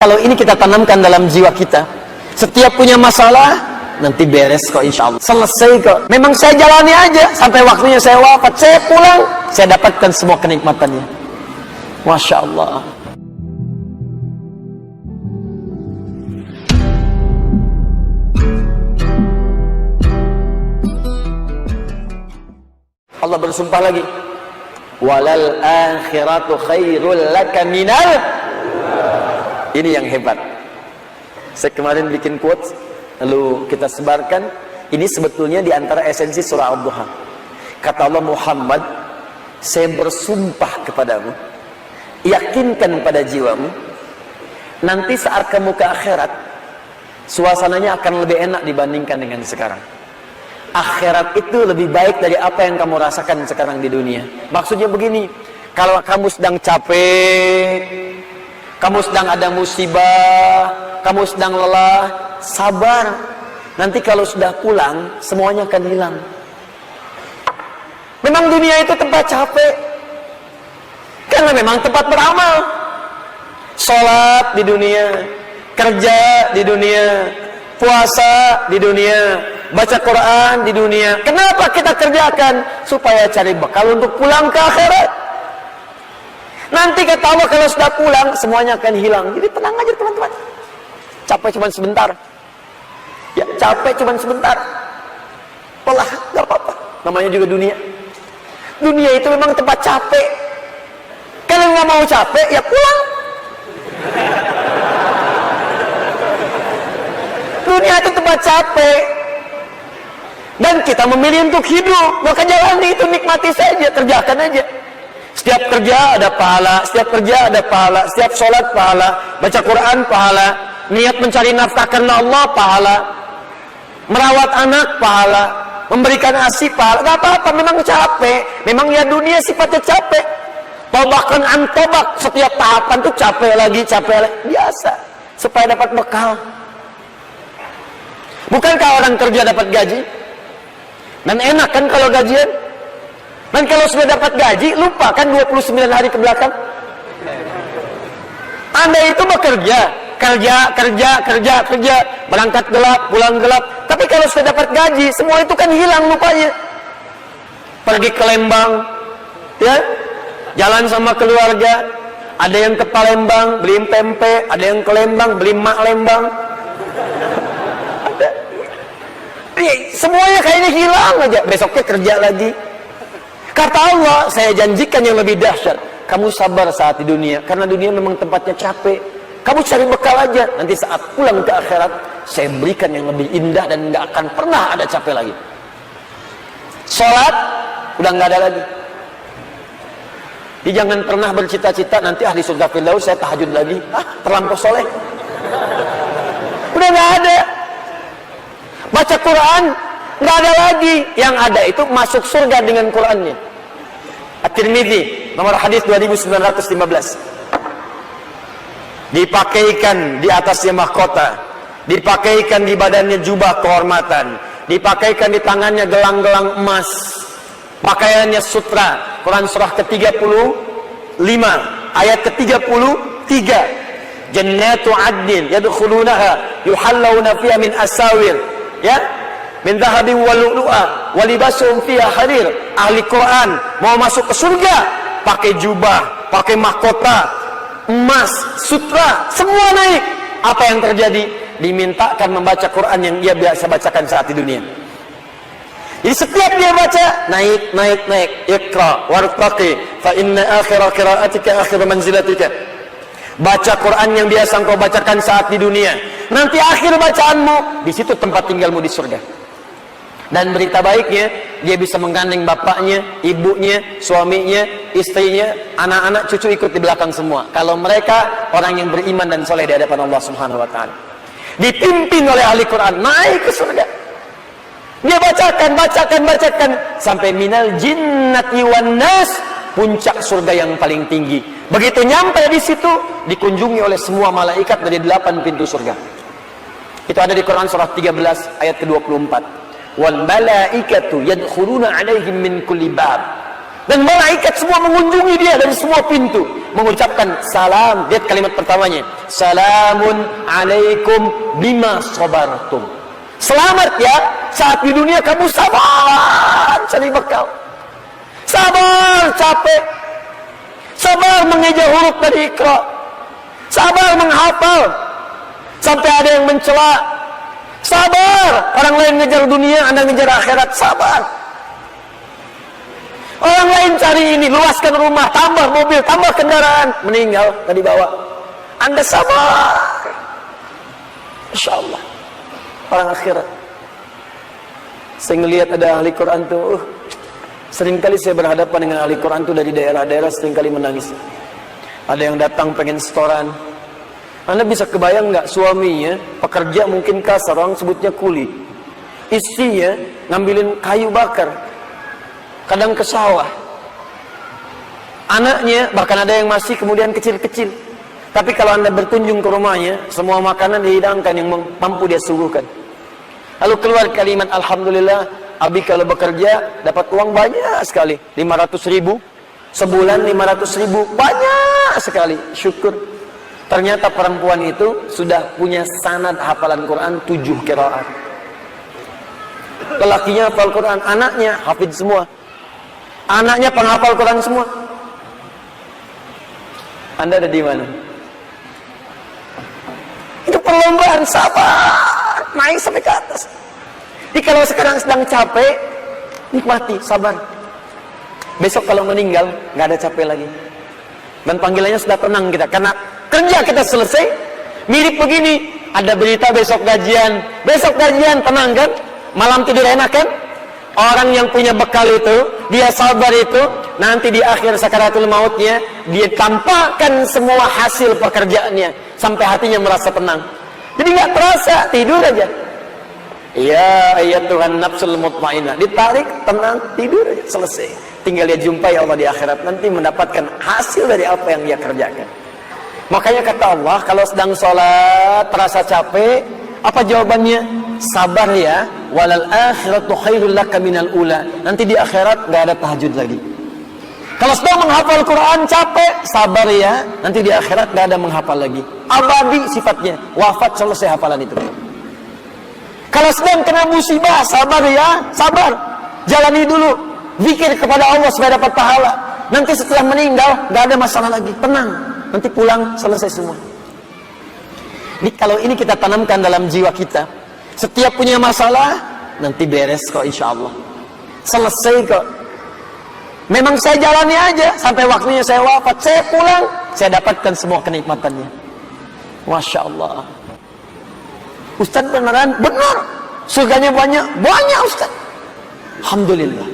Kalau ini kita tanamkan dalam jiwa kita, setiap punya masalah, nanti beres kok insya Allah. Selesai kok. Memang saya jalani aja. Sampai waktunya saya wafat, saya pulang, saya dapatkan semua kenikmatannya. Masya Allah. Allah bersumpah lagi. Walal akhiratu khairul laka minal. Ini yang hebat. Saya kemarin bikin quotes, lalu kita sebarkan. Ini sebetulnya di antara esensi surah Ad-Duha. Kata Allah, Muhammad, saya bersumpah kepadamu, yakinkan pada jiwamu, nanti saat kamu ke akhirat, suasananya akan lebih enak dibandingkan dengan sekarang. Akhirat itu lebih baik dari apa yang kamu rasakan sekarang di dunia. Maksudnya begini, kalau kamu sedang capek, kamu sedang ada musibah, kamu sedang lelah, sabar. Nanti kalau sudah pulang, semuanya akan hilang. Memang dunia itu tempat capek, karena memang tempat beramal. Sholat di dunia, kerja di dunia, puasa di dunia, baca Quran di dunia. Kenapa kita kerjakan? Supaya cari bekal untuk pulang ke akhirat. Nanti kata Allah, kalau sudah pulang, semuanya akan hilang. Jadi tenang aja teman-teman. Capek cuma sebentar. Ya, capek cuma sebentar. Polah, gak apa-apa. Namanya juga dunia. Dunia itu memang tempat capek. Kalau nggak mau capek, ya pulang. Dunia itu tempat capek. Dan kita memilih untuk hidup. Maka jalani itu, nikmati saja, kerjakan aja. Setiap kerja ada pahala, setiap kerja ada pahala, setiap sholat pahala, baca Quran pahala, niat mencari nafkah karena Allah pahala, merawat anak pahala, memberikan ASI pahala. Gak apa-apa, memang capek. Memang ya dunia sifatnya capek. Tobakan antobak, setiap tahapan tuh capek lagi. Biasa, supaya dapat bekal. Bukankah orang kerja dapat gaji? Dan enak kan kalau gajian? Dan kalau sudah dapat gaji, lupa kan 29 hari ke belakang? Anda itu bekerja, kerja, berangkat gelap, pulang gelap. Tapi kalau sudah dapat gaji, semua itu kan hilang lupanya. Pergi ke Lembang, ya, jalan sama keluarga. Ada yang ke Palembang, beli tempe. Ada yang ke Lembang, beli mak Lembang. Ada. Semuanya kayaknya hilang aja. Besoknya kerja lagi. Kata Allah, saya janjikan yang lebih dahsyat. Kamu sabar saat di dunia, karena dunia memang tempatnya capek. Kamu cari bekal aja. Nanti saat pulang ke akhirat, saya berikan yang lebih indah dan nggak akan pernah ada capek lagi. Sholat udah nggak ada lagi. Jadi jangan pernah bercita-cita nanti ahli surga firdaus saya tahajud lagi. Terlampau soleh. Udah nggak ada. Baca Quran nggak ada lagi. Yang ada itu masuk surga dengan Qurannya. At-Tirmidzi nomor hadis 2915. Dipakaikan di atasnya mahkota, dipakaikan di badannya jubah kehormatan, dipakaikan di tangannya gelang-gelang emas, pakaiannya sutra. Quran surah ke-35 ayat ke-33. Jannatu adnin yadkhulunaha yuhallawna fiha min asawir, ya, min dhahabin wa lu'lu'a wa libasuhum fiha harir. Ahli Quran mau masuk ke surga pakai jubah, pakai mahkota, emas, sutra, semua naik. Apa yang terjadi? Dimintakan membaca Quran yang dia biasa bacakan saat di dunia. Jadi setiap dia baca, naik. Iqra wartaqi fa inna akhira qira'atika akhir manzilatika. Baca Quran yang biasa engkau bacakan saat di dunia. Nanti akhir bacaanmu, di situ tempat tinggalmu di surga. Dan berita baiknya, dia bisa menggandeng bapaknya, ibunya, suaminya, istrinya, anak-anak, cucu ikut di belakang semua. Kalau mereka orang yang beriman dan soleh di hadapan Allah Subhanahu wa Ta'ala, dipimpin oleh ahli Quran, naik ke surga. Dia bacakan sampai minal jinnati wan nas, puncak surga yang paling tinggi. Begitu nyampe di situ, dikunjungi oleh semua malaikat dari 8 pintu surga. Itu ada di Quran surah 13 ayat ke-24. Wal malaikatu yadkhuluna alaihim min kulli bab. Dan malaikat semua mengunjungi dia dari semua pintu, mengucapkan salam. Lihat kalimat pertamanya, salamun alaikum bima sabartum. Selamat ya, saat di dunia kamu sabar cari bekal, sabar capek, sabar mengeja huruf dari Iqra, sabar menghafal sampai ada yang mencela. Sabar, orang lain ngejar dunia, Anda ngejar akhirat, sabar. Orang lain cari ini, luaskan rumah, tambah mobil, tambah kendaraan, meninggal tadi bawa. Anda sabar. Insya Allah. Orang akhirat. Saya ngelihat ada ahli Quran tuh, seringkali saya berhadapan dengan ahli Quran tuh dari daerah-daerah, seringkali menangis. Ada yang datang pengen setoran. Anda bisa kebayang nggak, suaminya pekerja mungkin kasar, orang sebutnya kuli, istrinya ngambilin kayu bakar, kadang ke sawah. Anaknya bahkan ada yang masih kemudian kecil-kecil. Tapi kalau Anda berkunjung ke rumahnya, semua makanan dihidangkan yang mampu dia suguhkan. Lalu keluar kalimat alhamdulillah, abi kalau bekerja dapat uang banyak sekali, 500.000 sebulan, 500.000 banyak sekali, syukur. Ternyata perempuan itu sudah punya sanad hafalan Quran 7 qiraat. Lelakinya hafal Quran, anaknya hafid semua, anaknya penghafal Quran semua. Anda ada di mana? Itu perlombaan, sabar, naik sampai ke atas. Jadi kalau sekarang sedang capek, nikmati, sabar. Besok kalau meninggal, nggak ada capek lagi. Dan panggilannya sudah tenang kita, karena kerja kita selesai. Mirip begini, ada berita besok gajian, tenang kan? Malam tidur enak kan? Orang yang punya bekal itu, dia sabar itu, nanti di akhir sakaratul mautnya, dia tampakkan semua hasil pekerjaannya, sampai hatinya merasa tenang. Jadi nggak terasa, tidur aja. Ya Tuhan nafsul mutmainnah, ditarik, tenang, tidur aja, selesai. Tinggal dia jumpai Allah di akhirat, nanti mendapatkan hasil dari apa yang dia kerjakan. Makanya kata Allah, kalau sedang sholat terasa capek, apa jawabannya? Sabar ya, walal akhiratu khairul laka minal ula. Nanti di akhirat nggak ada tahajud lagi. Kalau sedang menghafal Quran capek, sabar ya, nanti di akhirat nggak ada menghafal lagi. Abadi sifatnya, wafat selesai hafalan itu. Kalau sedang kena musibah, sabar ya, sabar. Jalani dulu, zikir kepada Allah supaya dapat pahala. Nanti setelah meninggal nggak ada masalah lagi, tenang. Nanti pulang selesai semua. Jadi kalau ini kita tanamkan dalam jiwa kita, setiap punya masalah, nanti beres kok insya Allah. Selesai kok. Memang saya jalani aja, sampai waktunya saya wafat, saya pulang, saya dapatkan semua kenikmatannya. Masya Allah. Ustaz beneran? Benar. Surganya banyak? Banyak Ustaz. Alhamdulillah.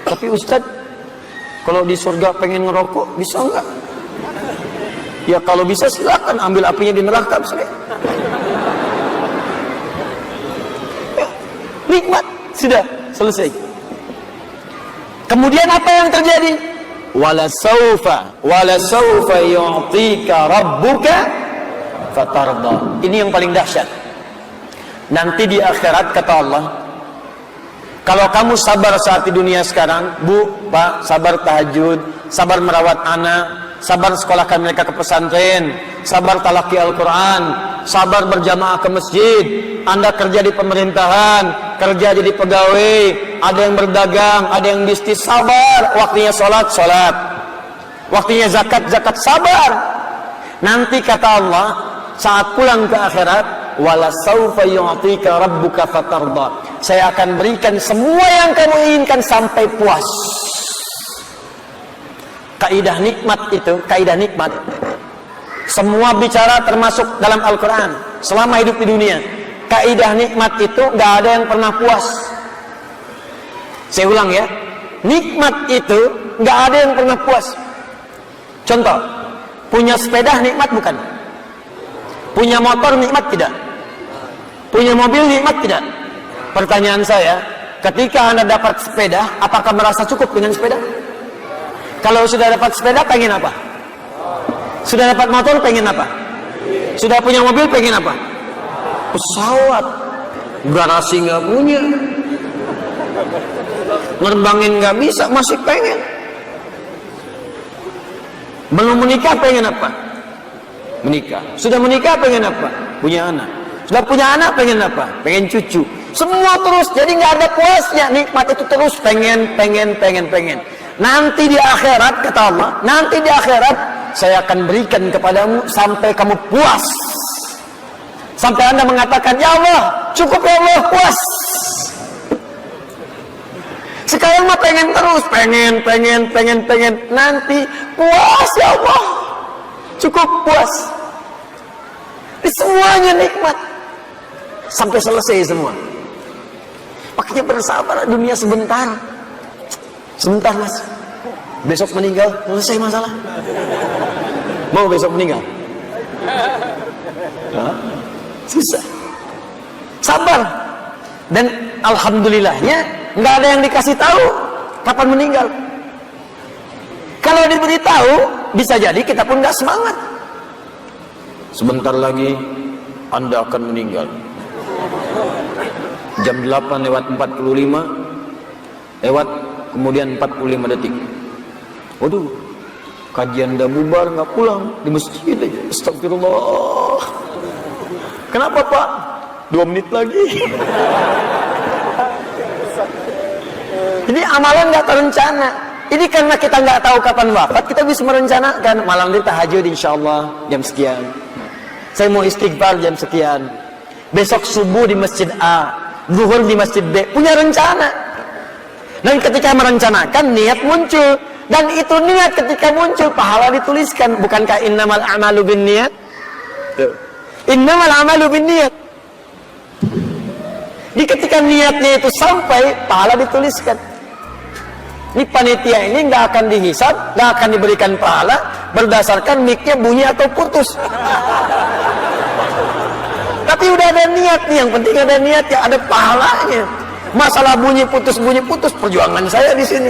Tapi Ustaz, kalau di surga pengen ngerokok, bisa enggak? Ya kalau bisa silakan, ambil apinya di neraka misalnya. Nikmat, sudah selesai. Kemudian apa yang terjadi? Wala saufa yu'tika rabbuka fatarda. Ini yang paling dahsyat. Nanti di akhirat kata Allah, kalau kamu sabar saat di dunia sekarang, Bu, Pak, sabar tahajud, sabar merawat anak, sabar sekolahkan mereka ke pesantren, sabar talaki Al-Quran, sabar berjamaah ke masjid, Anda kerja di pemerintahan, kerja jadi pegawai, ada yang berdagang, ada yang bisnis, sabar. Waktunya sholat, sholat. Waktunya zakat, zakat, sabar. Nanti kata Allah, saat pulang ke akhirat, wala saufa yu'tika rabbuka fatarda. Saya akan berikan semua yang kamu inginkan sampai puas. Kaidah nikmat itu, kaidah nikmat, semua bicara termasuk dalam Al-Quran selama hidup di dunia. Kaidah nikmat itu gak ada yang pernah puas. Saya ulang ya, nikmat itu gak ada yang pernah puas. Contoh, punya sepeda nikmat bukan? Punya motor nikmat tidak? Punya mobil nikmat tidak? Pertanyaan saya, ketika Anda dapat sepeda, apakah merasa cukup dengan sepeda? Kalau sudah dapat sepeda, pengen apa? Sudah dapat motor, pengen apa? Sudah punya mobil, pengen apa? Pesawat. Garasi nggak punya. Nerbangin nggak bisa, masih pengen. Belum menikah pengen apa? Menikah. Sudah menikah pengen apa? Punya anak. Sudah punya anak pengen apa? Pengen cucu. Semua terus, jadi nggak ada puasnya. Nikmat itu terus pengen. Nanti di akhirat, kata Allah, nanti di akhirat saya akan berikan kepadamu sampai kamu puas. Sampai Anda mengatakan, ya Allah, cukup ya Allah, puas. Sekarang mah pengen terus, pengen. Nanti puas ya Allah, cukup puas. Semuanya nikmat sampai selesai semua. Makanya bersabar, dunia sebentar. Sebentar mas, besok meninggal, selesai masalah. Mau besok meninggal? Susah. Sabar. Dan alhamdulillahnya nggak ada yang dikasih tahu kapan meninggal. Kalau diberitahu, bisa jadi kita pun nggak semangat. Sebentar lagi Anda akan meninggal. Jam 8:45 lewat kemudian 45 detik. Waduh, kajian udah bubar nggak pulang di masjid aja. Astagfirullah. Kenapa Pak? 2 menit lagi. Ini amalan nggak terencana. Ini karena kita nggak tahu kapan wafat, kita bisa merencanakan. Malam ini tahajud insyaallah jam sekian. Saya mau istighfar jam sekian. Besok subuh di masjid A, zuhur di masjid B. Punya rencana. Dan ketika merencanakan, niat muncul. Dan itu niat ketika muncul, pahala dituliskan. Bukankah innamal a'malu binniyat? Innamal a'malu binniyat. Di ketika niatnya itu sampai, pahala dituliskan. Ini panitia ini nggak akan dihisab, nggak akan diberikan pahala berdasarkan mic-nya bunyi atau putus. Tapi udah ada niat nih, yang penting ada niat ya, ada pahalanya. Masalah bunyi putus, perjuangan saya di sini.